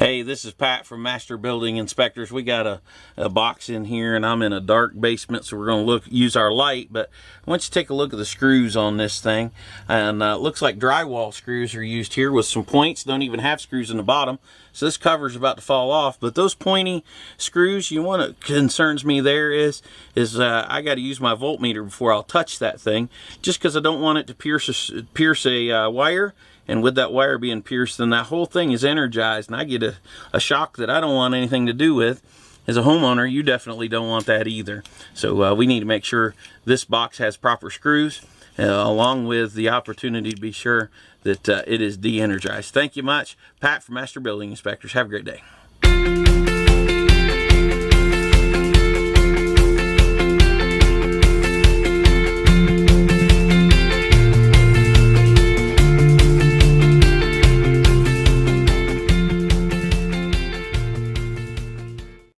Hey, this is Pat from Master Building Inspectors. We got a box in here, and I'm in a dark basement, so we're going to use our light. But I want you to take a look at the screws on this thing. And it looks like drywall screws are used here with some points. Don't even have screws in the bottom. So this cover is about to fall off. But those pointy screws, what concerns me there is I got to use my voltmeter before I'll touch that thing, just because I don't want it to pierce a wire. And with that wire being pierced, then that whole thing is energized, and I get a shock that I don't want anything to do with. As a homeowner, you definitely don't want that either. So we need to make sure this box has proper screws, along with the opportunity to be sure that it is de-energized. Thank you much. Pat from Master Building Inspectors. Have a great day.